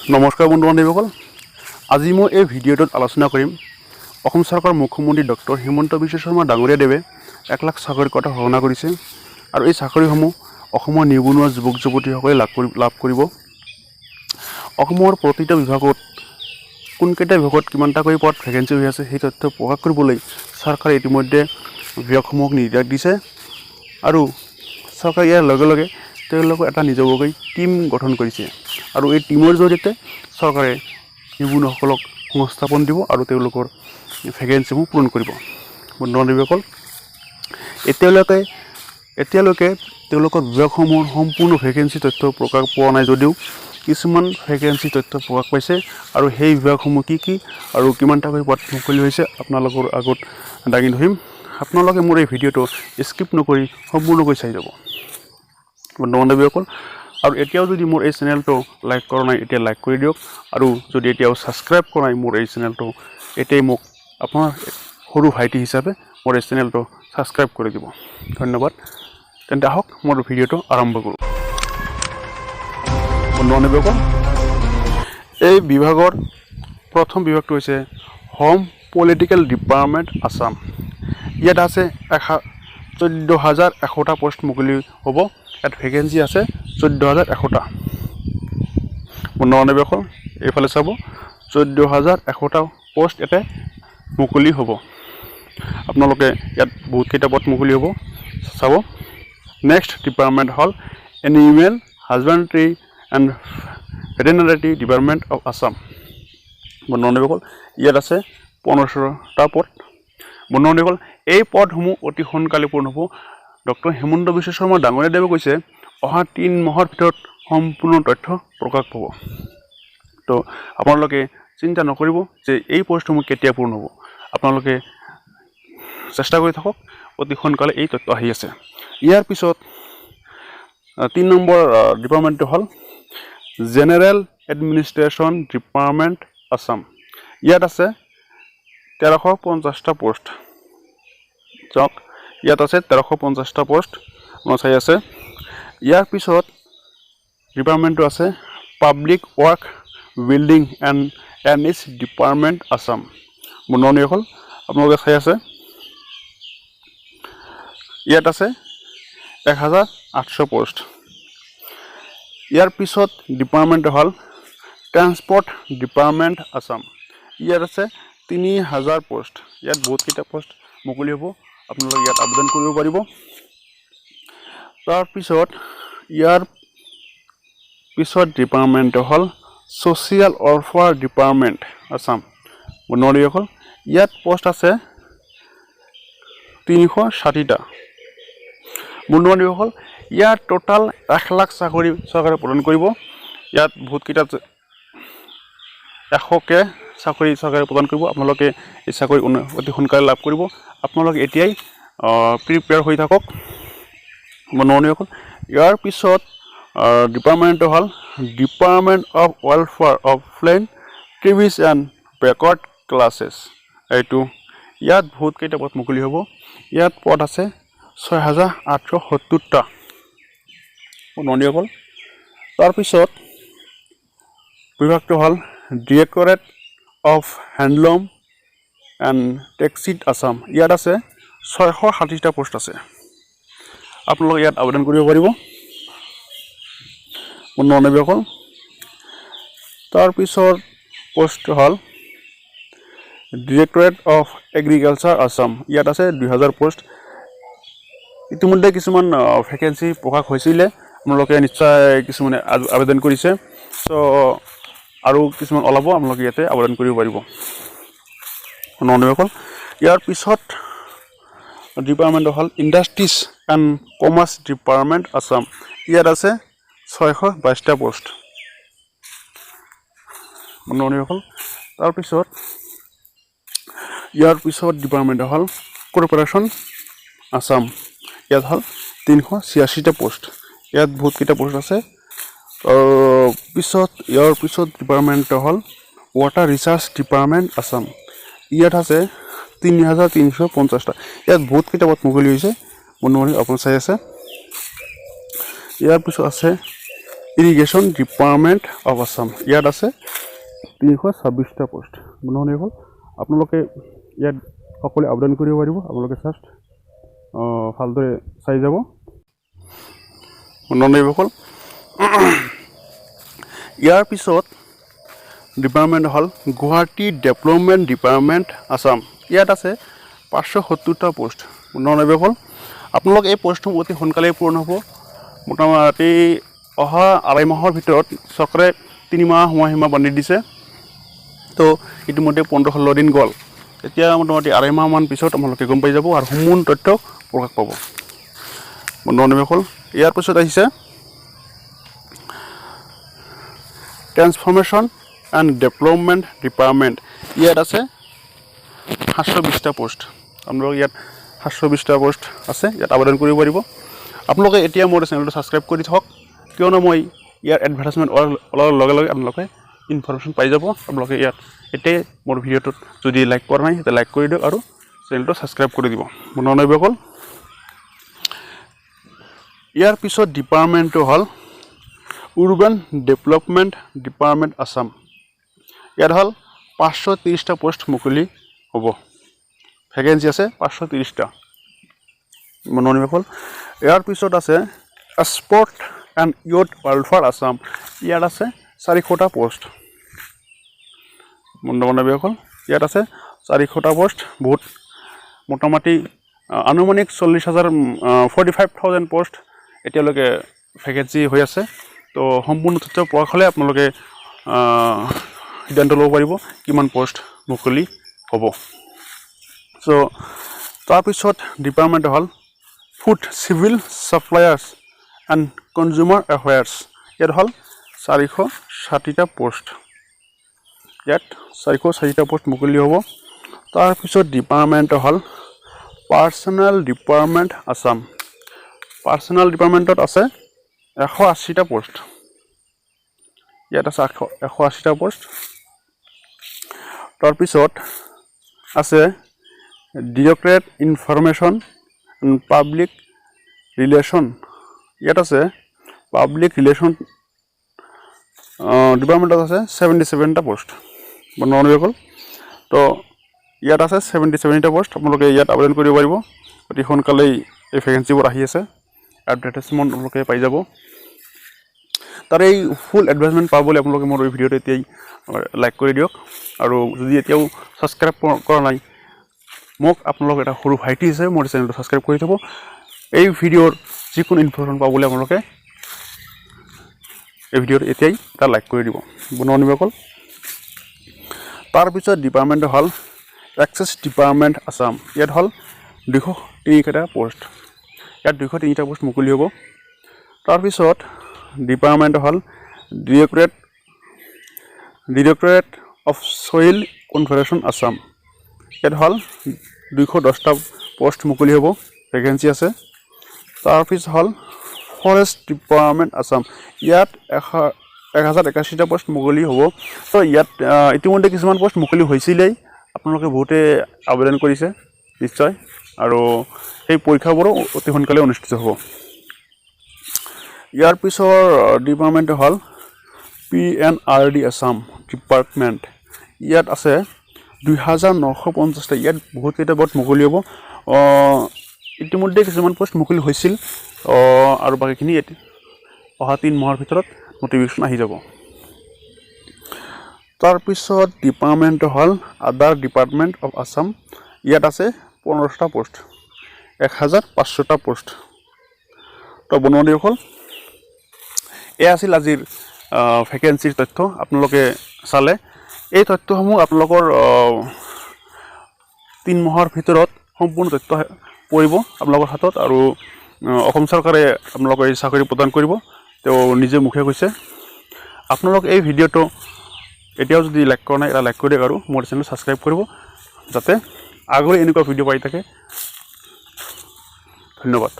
নমস্কাৰ বন্ধু বান্ধৱীসকল, আজি মই এই ভিডিঅ'টোত আলোচনা কৰিম অসম চৰকাৰৰ মুখ্যমন্ত্ৰী ডক্টৰ হিমন্ত বিশ্ব শৰ্মা ডাঙৰীয়াদেৱে 1 লাখ চাকৰিৰ কথা ঘোষণা কৰিছে আৰু এই চাকৰিসমূহ অসমৰ নিবনুৱা যুৱক যুৱতীসকলে লাভ কৰিব। অসমৰ প্ৰতিটো বিভাগত কোনকেইটা বিভাগত কিমানটাকৈ পদ ভেকেঞ্চি হৈ আছে সেই তথ্য প্ৰকাশ কৰিবলৈ চৰকাৰে ইতিমধ্যে বিভাগসমূহক নিৰ্দেশ দিছে আৰু চৰকাৰে ইয়াৰ লগে লগে তেওঁলোকে এটা নিজাববীয়া টিম গঠন কৰিছে আৰু এই টিমৰ জৰিয়তে চৰকাৰে নিবনুৱাসকলক সংস্থাপন দিব আৰু তেওঁলোকৰ ভেকেঞ্চিসমূহ পূৰণ কৰিব। বন্ধু বান্ধৱীসকল, এতিয়ালৈকে তেওঁলোকৰ বিভাগসমূহৰ সম্পূৰ্ণ ভেকেঞ্চি তথ্য প্ৰকাশ পোৱা নাই যদিও কিছুমান ভেকেঞ্চি তথ্য প্ৰকাশ পাইছে আৰু সেই বিভাগসমূহ কি আৰু কিমানটাকৈ পদ মুকলি হৈছে আপোনালোকৰ আগত দাঙি ধৰিম। আপোনালোকে মোৰ এই ভিডিঅ'টো স্কিপ নকৰি সম্পূৰ্ণকৈ চাই যাব। বন্ধু বান্ধৱীসকল, আৰু এতিয়াও যদি মোৰ এই চেনেলটো লাইক কৰা নাই এতিয়া লাইক কৰি দিয়ক আৰু যদি এতিয়াও ছাবস্ক্ৰাইব কৰা নাই মোৰ এই চেনেলটো এতিয়াই মোক আপোনাৰ সৰু ভাইটি হিচাপে মোৰ এই চেনেলটো ছাবস্ক্ৰাইব কৰি দিব। ধন্যবাদ। তেন্তে আহক মোৰ ভিডিঅ'টো আৰম্ভ কৰোঁ। বন্ধু বান্ধৱীসকল, এই বিভাগৰ প্ৰথম বিভাগটো হৈছে হোম পলিটিকেল ডিপাৰ্টমেণ্ট আছাম। ইয়াত আছে 14,100টা পোষ্ট মুকলি হ'ব। ইয়াত ভেকেঞ্চি আছে 14,100টা। বন্ধু বান্ধৱীসকল, এইফালে চাব 14,100টা পোষ্ট ইয়াতে মুকলি হ'ব। আপোনালোকে ইয়াত বহুতকেইটা পদ মুকলি হ'ব চাব। নেক্সট ডিপাৰ্টমেণ্ট হ'ল animal husbandry and veterinary department of Assam. বন্ধু বান্ধৱীসকল, ইয়াত আছে 15টা পদ। বন্ধু বান্ধৱীসকল, এই পদসমূহ অতি সোনকালে পূৰণ হ'ব। ডক্টৰ হিমন্ত বিশ্ব শৰ্মা ডাঙৰীয়াদেৱে কৈছে অহা 3 মাহৰ ভিতৰত সম্পূৰ্ণ তথ্য প্ৰকাশ পাব। তো আপোনালোকে চিন্তা নকৰিব যে এই পষ্টসমূহ কেতিয়া পূৰ্ণ হ'ব। আপোনালোকে চেষ্টা কৰি থাকক, অতি সোনকালে এই তথ্য আহি আছে। ইয়াৰ পিছত 3 নম্বৰ ডিপাৰ্টমেণ্টটো হ'ল জেনেৰেল এডমিনিষ্ট্ৰেশ্যন ডিপাৰ্টমেণ্ট আছাম। ইয়াত আছে 1350টা পোষ্ট। চাওক, ইয়াত আছে 1350টা পোষ্ট আপোনাৰ চাই আছে। ইয়াৰ পিছত ডিপাৰ্টমেণ্টটো আছে public work building and NH department Assam. বন্ধু বান্ধৱীসকল, আপোনালোকে চাই আছে ইয়াত আছে 1,800 পোষ্ট। ইয়াৰ পিছত ডিপাৰ্টমেণ্টটো হ'ল ট্ৰান্সপৰ্ট ডিপাৰ্টমেণ্ট আছাম। ইয়াত আছে 3,000 পোষ্ট। ইয়াত বহুতকেইটা পোষ্ট মুকলি হ'ব, আপোনালোকে ইয়াত আবেদন কৰিব পাৰিব। তাৰপিছত ইয়াৰ পিছত ডিপাৰ্টমেণ্টটো হ'ল ছ'চিয়েল ৱেলফেয়াৰ ডিপাৰ্টমেণ্ট আছাম। বন্ধু বান্ধৱীসকল, ইয়াত পোষ্ট আছে 360টা। বন্ধু বান্ধৱীসকল, ইয়াত টোটাল 1 লাখ চাকৰি চৰকাৰে প্ৰদান কৰিব। ইয়াত বহুতকেইটা 100কে চাকৰি চৰকাৰে প্ৰদান কৰিব। আপোনালোকে এই চাকৰি অতি সোনকালে লাভ কৰিব। আপোনালোকে এতিয়াই প্ৰিপেয়াৰ হৈ থাকক। বন্ধু বান্ধৱীসকল, ইয়াৰ পিছত ডিপাৰ্টমেণ্টটো হ'ল department of welfare of plain tribes and backward classes. ইয়াত বহুতকেইটা পদ মুকলি হ'ব। ইয়াত পদ আছে 6,870টা। বন্ধু বান্ধৱীসকল, তাৰপিছত বিভাগটো হ'ল directorate of handloom and textile Assam. ইয়াত আছে 660টা পোষ্ট আছে। আপোনালোকে ইয়াত আবেদন কৰিব পাৰিব। বন্ধু বান্ধৱীসকল, তাৰপিছত পোষ্ট হ'ল ডিৰেক্টৰেট অফ এগ্ৰিকালচাৰ আছাম। ইয়াত আছে 2,000 পোষ্ট। ইতিমধ্যে কিছুমান ভেকেঞ্চি প্ৰকাশ হৈছিলে, আপোনালোকে নিশ্চয় কিছুমানে আবেদন কৰিছে। চ' আৰু কিছুমান ওলাব, আপোনালোকে ইয়াতে আবেদন কৰিব পাৰিব। বন্ধু বান্ধৱীসকল, ইয়াৰ পিছত ডিপাৰ্টমেণ্ট হ'ল industries and commerce department Assam. ইয়াত আছে 622টা পোষ্ট। বন্ধু বান্ধৱীসকল, তাৰপিছত ইয়াৰ পিছত ডিপাৰ্টমেণ্ট হ'ল কৰ্প'ৰেশ্যন আছাম। ইয়াত হ'ল 386টা পোষ্ট। ইয়াত বহুতকেইটা পোষ্ট আছে। ইয়াৰ পিছত ডিপাৰ্টমেণ্টটো হ'ল ৱাটাৰ ৰিচাৰ্চ ডিপাৰ্টমেণ্ট আছাম। ইয়াত আছে 3,350টা। ইয়াত বহুতকেইটা পদ মুকলি হৈছে। বন্ধু বান্ধৱী, আপুনি চাই আছে। ইয়াৰ পিছত আছে ইৰিগেশ্যন ডিপাৰ্টমেণ্ট অফ আছাম ইয়াত আছে 326টা পোষ্ট বন্ধুসকল আপোনালোকে ইয়াত সকলোৱে আবেদন কৰিব পাৰিব আপোনালোকে জাষ্ট ভালদৰে চাই যাব বন্ধুসকল ইয়াৰ পিছত ডিপাৰ্টমেণ্ট হ'ল গুৱাহাটী ডেভেলপমেণ্ট ডিপাৰ্টমেণ্ট আছাম ইয়াত আছে 570টা পোষ্ট বন্ধুসকল আপোনালোক এই পোষ্টসমূহ অতি সোনকালেই পূৰণ হ'ব মোটামুটি অহা আঢ়াই মাহৰ ভিতৰত চৰকাৰে 3 মাহ সময়সীমা বান্ধি দিছে তো ইতিমধ্যে 15-16 দিন গ'ল এতিয়া মোটামুটি আঢ়াই মাহমান পিছত আপোনালোকে গম পাই যাব আৰু সম্পূৰ্ণ তথ্য প্ৰকাশ পাব বন্ধুসকল ইয়াৰ পিছত আহিছে ট্ৰান্সফৰ্মেশ্যন এণ্ড ডেভেলপমেণ্ট ডিপাৰ্টমেণ্ট ইয়াত আছে 720টা পোষ্ট আপোনালোক ইয়াত 720টা পোষ্ট আছে ইয়াত আবেদন কৰিব পাৰিব আপোনালোকে এতিয়া মোৰ চেনেলটো ছাবস্ক্ৰাইব কৰি থওক কিয়নো মই ইয়াৰ এডভাৰটাইজমেণ্ট ওলোৱাৰ লগে লগে আপোনালোকে ইনফৰমেশ্যন পাই যাব আপোনালোকে ইয়াত এতিয়া মোৰ ভিডিঅ'টোত যদি লাইক কৰা নাই তেতিয়া লাইক কৰি দিয়ক আৰু চেনেলটো ছাবস্ক্ৰাইব কৰি দিব বন্ধুসকল ইয়াৰ পিছত ডিপাৰ্টমেণ্টটো হ'ল উৰ্বান ডেভেলপমেণ্ট ডিপাৰ্টমেণ্ট আছাম ইয়াত হ'ল 530টা পোষ্ট মুকলি হ'ব ভেকেঞ্চি আছে 530টা বন্ধুসকল ইয়াৰ পিছত আছে sport and youth welfare Assam ইয়াত আছে 400টা পোষ্ট বন্ধুসকল ইয়াত আছে 400টা পোষ্ট বহুত মোটামুটি আনুমানিক 45,000 পোষ্ট এতিয়ালৈকে ভেকেঞ্চি হৈ আছে তো সম্পূৰ্ণ তথ্য প্ৰকাশ হ'লে আপোনালোকে সিদ্ধান্ত ল'ব পাৰিব কিমান পোষ্ট মুকলি হ'ব চ' তাৰপিছত ডিপাৰ্টমেণ্ট হ'ল food civil suppliers and consumer affairs ইয়াত হ'ল 460টা পোষ্ট ইয়াত 460টা পোষ্ট মুকলি হ'ব তাৰপিছত ডিপাৰ্টমেণ্ট হ'ল পাৰ্চনেল ডিপাৰ্টমেণ্ট আছাম পাৰ্চনেল ডিপাৰ্টমেণ্টত আছে 180টা পোষ্ট ইয়াত আছে 180টা পোষ্ট তাৰপিছত আছে ডিৰেক্টৰেট ইনফৰমেশ্যন পাব্লিক ৰিলেশ্যন ইয়াত আছে পাব্লিক ৰিলেশ্যন ডিপাৰ্টমেণ্টত আছে 77টা পোষ্ট বন্ধুসকল তো ইয়াত আছে 77টা পোষ্ট আপোনালোকে ইয়াত আবেদন কৰিব পাৰিব অতি সোনকালেই এই ভেকেঞ্চিবোৰ আহি আছে এডভাৰটাইজমেণ্ট আপোনালোকে পাই যাব তাৰ এই ফুল এডভাৰটাইজমেণ্ট পাবলৈ আপোনালোকে মোৰ এই ভিডিঅ'টো এতিয়াই লাইক কৰি দিয়ক আৰু যদি এতিয়াও ছাবস্ক্ৰাইব কৰা নাই মোক আপোনালোক এটা সৰু ভাইটি আছে মোৰ চেনেলটো ছাবস্ক্ৰাইব কৰি থ'ব এই ভিডিঅ'ৰ যিকোনো ইনফৰমেশ্যন পাবলৈ আপোনালোকে এই ভিডিঅ'টো এতিয়াই এটা লাইক কৰি দিব বন্ধুসকল তাৰপিছত ডিপাৰ্টমেণ্ট হ'ল এক্সেছ ডিপাৰ্টমেণ্ট আছাম ইয়াত হ'ল 203টা পোষ্ট ইয়াত 203টা পোষ্ট মুকলি হ'ব তাৰপিছত ডিপাৰ্টমেণ্ট হ'ল directorate of soil conservation Assam ইয়াত হ'ল 210টা পোষ্ট মুকলি হ'ব ভেকেঞ্চি আছে তাৰপিছত হ'ল ফৰেষ্ট ডিপাৰ্টমেণ্ট আছাম ইয়াত 1081টা পোষ্ট মুকলি হ'ব তো ইয়াত ইতিমধ্যে কিছুমান পোষ্ট মুকলি হৈছিলেই আপোনালোকে বহুতে আবেদন কৰিছে নিশ্চয় আৰু এই পৰীক্ষাবোৰো অতি সোনকালে অনুষ্ঠিত হ'ব ইয়াৰ পিছৰ ডিপাৰ্টমেণ্ট হ'ল PNRD আছাম ডিপাৰ্টমেণ্ট ইয়াত আছে 2950টা ইয়াত বহুতকেইটা পোষ্ট মুকলি হ'ব ইতিমধ্যে কিছুমান পোষ্ট মুকলি হৈছিল আৰু বাকীখিনি অহা 3 মাহৰ ভিতৰত নটিফিকেশ্যন আহি যাব তাৰপিছত ডিপাৰ্টমেণ্ট হ'ল আদাৰ ডিপাৰ্টমেণ্ট অফ আছাম ইয়াত আছে 15টা পোষ্ট 1500টা পোষ্ট তো বন্ধুসকল এয়া আছিল আজিৰ ভেকেঞ্চিৰ তথ্য আপোনালোকে চালে এই তথ্যসমূহ আপোনালোকৰ 3 মাহৰ ভিতৰত সম্পূৰ্ণ তথ্য পৰিব আপোনালোকৰ হাতত আৰু অসম চৰকাৰে আপোনালোকক এই চাকৰি প্ৰদান কৰিব তেওঁ নিজে মুখে কৈছে আপোনালোক এই ভিডিঅ'টো এতিয়াও যদি লাইক কৰা নাই এটা লাইক কৰি দিয়ক আৰু মোৰ চেনেল ছাবস্ক্ৰাইব কৰিব যাতে আগলৈ এনেকুৱা ভিডিঅ' পাই থাকে ধন্যবাদ